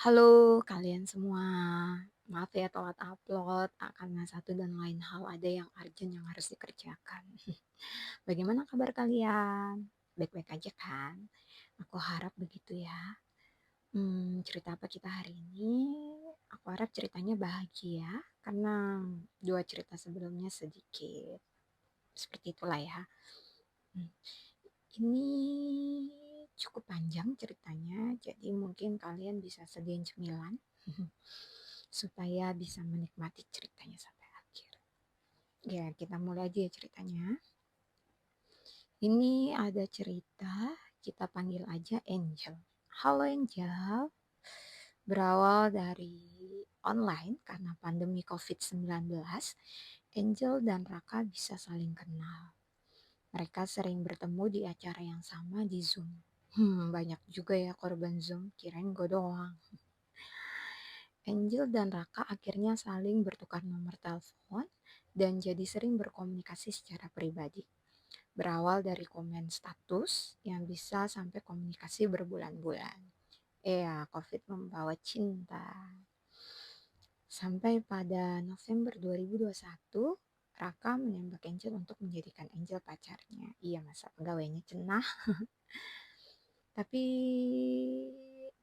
Halo kalian semua, maaf ya telat upload karena satu dan lain hal ada yang urgent yang harus dikerjakan. Bagaimana kabar kalian? Baik-baik aja kan? Aku harap begitu ya. Cerita apa kita hari ini? Aku harap ceritanya bahagia karena dua cerita sebelumnya sedikit seperti itulah ya. Hmm, Ini cukup panjang ceritanya, jadi mungkin kalian bisa sediain cemilan supaya bisa menikmati ceritanya sampai akhir. Ya, kita mulai aja ya ceritanya. Ini ada cerita, kita panggil aja Angel. Halo Angel, berawal dari online karena pandemi COVID-19, Angel dan Raka bisa saling kenal. Mereka sering bertemu di acara yang sama di Zoom. Banyak juga ya korban Zoom, kirain gue doang. Angel dan Raka akhirnya saling bertukar nomor telepon dan jadi sering berkomunikasi secara pribadi. Berawal dari komen status yang bisa sampai komunikasi berbulan-bulan. COVID membawa cinta. Sampai pada November 2021, Raka menembak Angel untuk menjadikan Angel pacarnya. Iya, masa pegawainya cenah. Tapi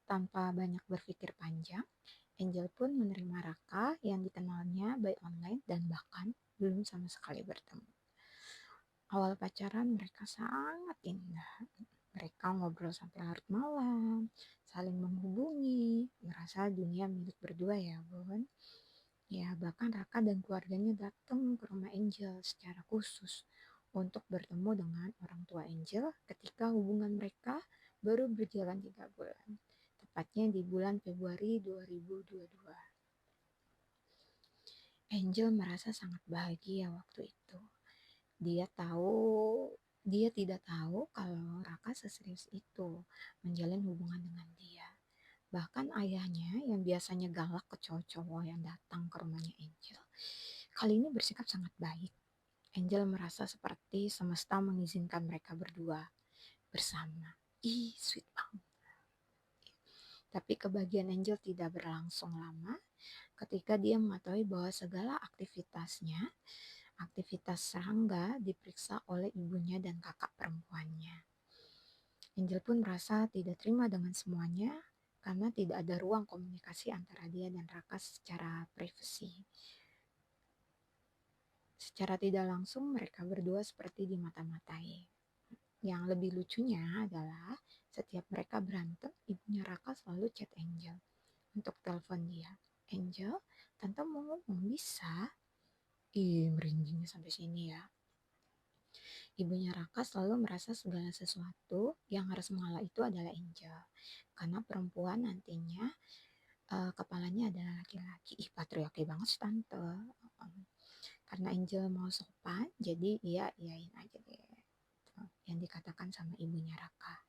tanpa banyak berpikir panjang, Angel pun menerima Raka yang dikenalnya by online dan bahkan belum sama sekali bertemu. Awal pacaran mereka sangat indah. Mereka ngobrol sampai larut malam, saling menghubungi, merasa dunia milik berdua ya bun. Ya bahkan Raka dan keluarganya datang ke rumah Angel secara khusus untuk bertemu dengan orang tua Angel ketika hubungan mereka baru berjalan 3 bulan. Tepatnya di bulan Februari 2022. Angel merasa sangat bahagia waktu itu. Dia tahu, dia tidak tahu kalau Raka seserius itu menjalin hubungan dengan dia. Bahkan ayahnya yang biasanya galak ke cowok-cowok yang datang ke rumahnya Angel, kali ini bersikap sangat baik. Angel merasa seperti semesta mengizinkan mereka berdua bersama. Ih, sweet banget. Tapi kebahagiaan Angel tidak berlangsung lama ketika dia mengetahui bahwa segala aktivitasnya, aktivitas serangga diperiksa oleh ibunya dan kakak perempuannya. Angel pun merasa tidak terima dengan semuanya karena tidak ada ruang komunikasi antara dia dan Raka secara privasi. Secara tidak langsung mereka berdua seperti dimata-matai. Yang lebih lucunya adalah setiap mereka berantem, ibunya Raka selalu chat Angel untuk telepon dia. Angel, tante mau ngomong bisa? Ih, merindingnya sampai sini ya. Ibunya Raka selalu merasa segala sesuatu yang harus mengalah itu adalah Angel. Karena perempuan nantinya kepalanya adalah laki-laki. Ih, patriarki banget sih tante. Karena Angel mau sopan, jadi iyain aja deh. Yang dikatakan sama ibunya Raka.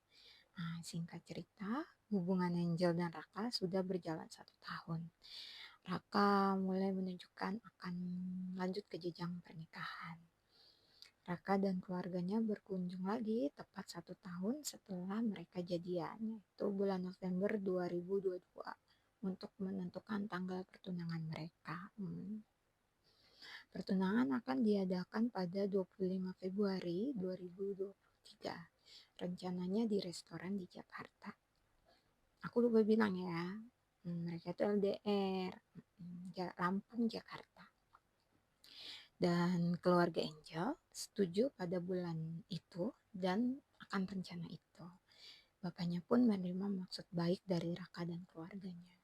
Nah, singkat cerita, hubungan Angel dan Raka sudah berjalan 1 tahun. Raka mulai menunjukkan akan lanjut ke jenjang pernikahan. Raka dan keluarganya berkunjung lagi tepat 1 tahun setelah mereka jadian, yaitu bulan November 2022, untuk menentukan tanggal pertunangan mereka. Pertunangan akan diadakan pada 25 Februari 2023. Rencananya di restoran di Jakarta. Aku lupa bilang ya, mereka itu LDR, Lampung, Jakarta. Dan keluarga Angel setuju pada bulan itu dan akan rencana itu. Bapaknya pun menerima maksud baik dari Raka dan keluarganya.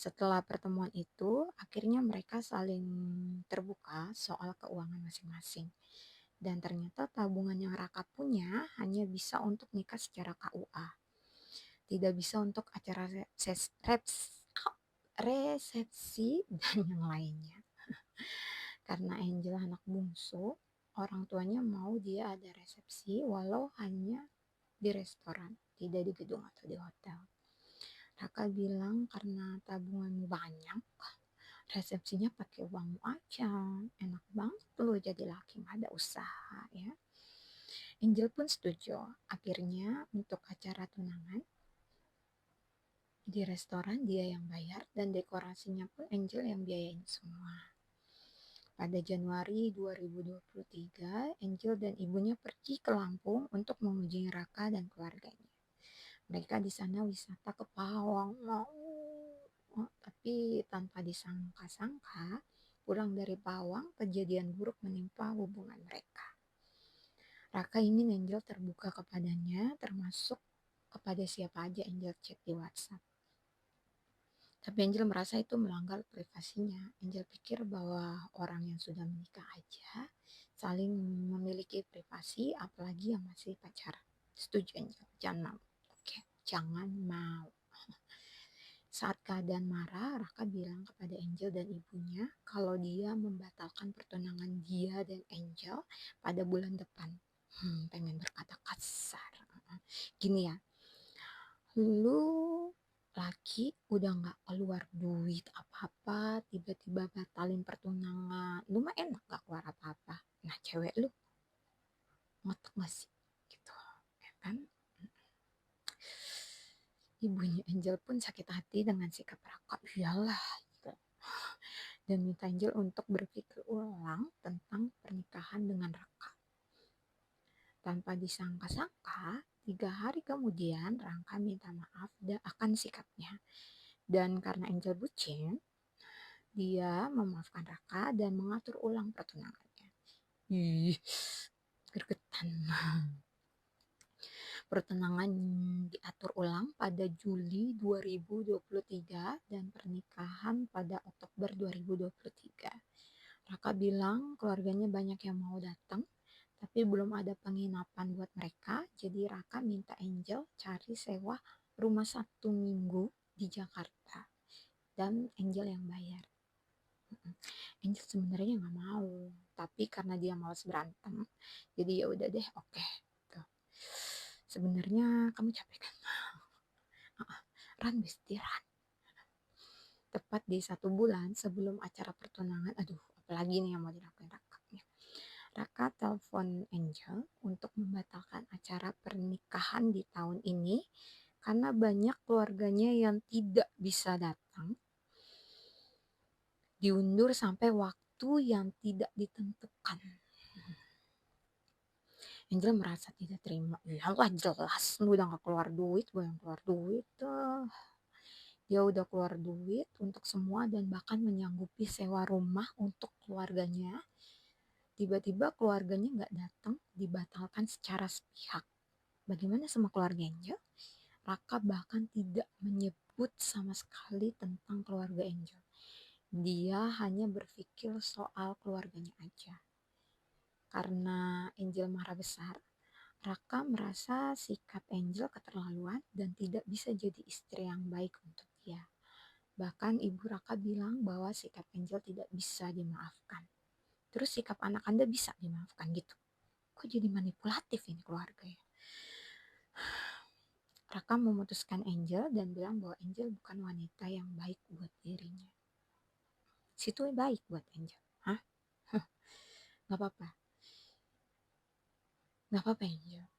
Setelah pertemuan itu, akhirnya mereka saling terbuka soal keuangan masing-masing. Dan ternyata tabungan yang Raka punya hanya bisa untuk nikah secara KUA. Tidak bisa untuk acara resepsi dan yang lainnya. Karena Angel anak bungsu, orang tuanya mau dia ada resepsi walau hanya di restoran, tidak di gedung atau di hotel. Raka bilang karena tabungan banyak, resepsinya pakai uangmu aja. Enak banget lo jadi laki, gak ada usaha ya. Angel pun setuju. Akhirnya untuk acara tunangan Di restoran dia yang bayar dan dekorasinya pun Angel yang biayain semua. Pada Januari 2023, Angel dan ibunya pergi ke Lampung untuk mengunjungi Raka dan keluarganya. Mereka di sana wisata ke Pawang. Tapi tanpa disangka-sangka, pulang dari Pawang, kejadian buruk menimpa hubungan mereka. Raka ingin Angel terbuka kepadanya, termasuk kepada siapa aja Angel chat di WhatsApp. Tapi Angel merasa itu melanggar privasinya. Angel pikir bahwa orang yang sudah menikah aja saling memiliki privasi, apalagi yang masih pacaran. Setuju Angel? Jangan mau. Oke, jangan mau. Saat keadaan marah, Raka bilang kepada Angel dan ibunya kalau dia membatalkan pertunangan dia dan Angel pada bulan depan. Pengen berkata kasar. Gini ya, lu laki udah gak keluar duit apa-apa, tiba-tiba batalin pertunangan, lu mah enak gak keluar apa-apa. Nah cewek lu ngotak gak sih gitu ya kan. Ibunya Angel pun sakit hati dengan sikap Raka. Iyalah gitu. Dan minta Angel untuk berpikir ulang tentang pernikahan dengan Raka. Tanpa disangka-sangka, 3 hari kemudian Raka minta maaf akan sikapnya. Dan karena Angel bucin, dia memaafkan Raka dan mengatur ulang pertunangannya. Ih, gergetan. Pertunangan diatur ulang pada Juli 2023 dan pernikahan pada Oktober 2023. Raka bilang keluarganya banyak yang mau datang, tapi belum ada penginapan buat mereka. Jadi Raka minta Angel cari sewa rumah 1 minggu di Jakarta dan Angel yang bayar. Angel sebenarnya nggak mau, tapi karena dia malas berantem, jadi ya udah deh, oke. Sebenarnya kamu capek kan? Ran besti Ran. Tepat di 1 bulan sebelum acara pertunangan, aduh apalagi nih yang mau dilakuin Raka. Raka telepon Angel untuk membatalkan acara pernikahan di tahun ini karena banyak keluarganya yang tidak bisa datang. Diundur sampai waktu yang tidak ditentukan. Angel merasa tidak terima. Iyalah jelas, lu udah gak keluar duit, gue yang keluar duit tuh. Dia udah keluar duit untuk semua dan bahkan menyanggupi sewa rumah untuk keluarganya. Tiba-tiba keluarganya gak datang, dibatalkan secara sepihak. Bagaimana sama keluarga Angel? Raka bahkan tidak menyebut sama sekali tentang keluarga Angel. Dia hanya berpikir soal keluarganya aja. Karena Angel marah besar, Raka merasa sikap Angel keterlaluan dan tidak bisa jadi istri yang baik untuk dia. Bahkan ibu Raka bilang bahwa sikap Angel tidak bisa dimaafkan. Terus sikap anak Anda bisa dimaafkan gitu? Kok jadi manipulatif ini keluarga ya? Raka memutuskan Angel dan bilang bahwa Angel bukan wanita yang baik buat dirinya. Situ baik buat Angel. Hah? Gak apa-apa. Gak apa-apa Angel.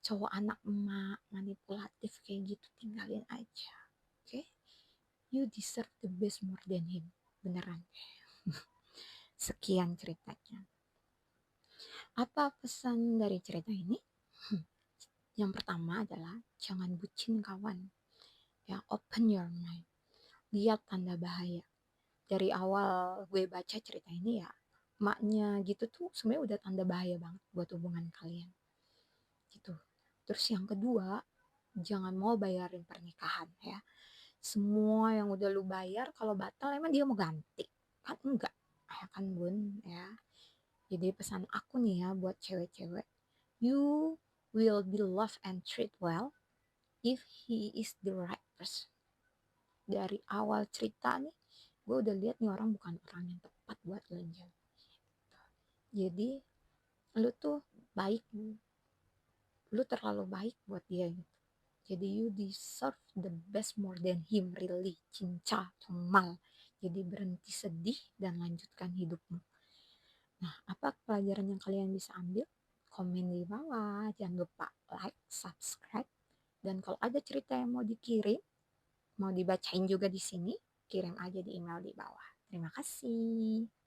Cowok anak emak manipulatif kayak gitu tinggalin aja. Oke? You deserve the best more than him. Beneran. Sekian ceritanya. Apa pesan dari cerita ini? Yang pertama adalah jangan bucin kawan. Ya, open your mind. Lihat tanda bahaya. Dari awal gue baca cerita ini ya, maknya gitu tuh sebenarnya udah tanda bahaya banget buat hubungan kalian. Gitu. Terus yang kedua, jangan mau bayarin pernikahan ya. Semua yang udah lu bayar kalau batal emang dia mau ganti? Kan enggak. Ya kan bun ya. Jadi pesan aku nih ya buat cewek-cewek, you will be loved and treated well if he is the right person. Dari awal cerita nih, gue udah lihat nih orang bukan orang yang tepat buat lo. Jadi lu tuh baik, lu terlalu baik buat dia gitu. Jadi you deserve the best more than him, really. Cinca, comal. Jadi berhenti sedih dan lanjutkan hidupmu. Nah, apa pelajaran yang kalian bisa ambil? Komen di bawah. Jangan lupa like, subscribe. Dan kalau ada cerita yang mau dikirim, mau dibacain juga di sini, kirim aja di email di bawah. Terima kasih.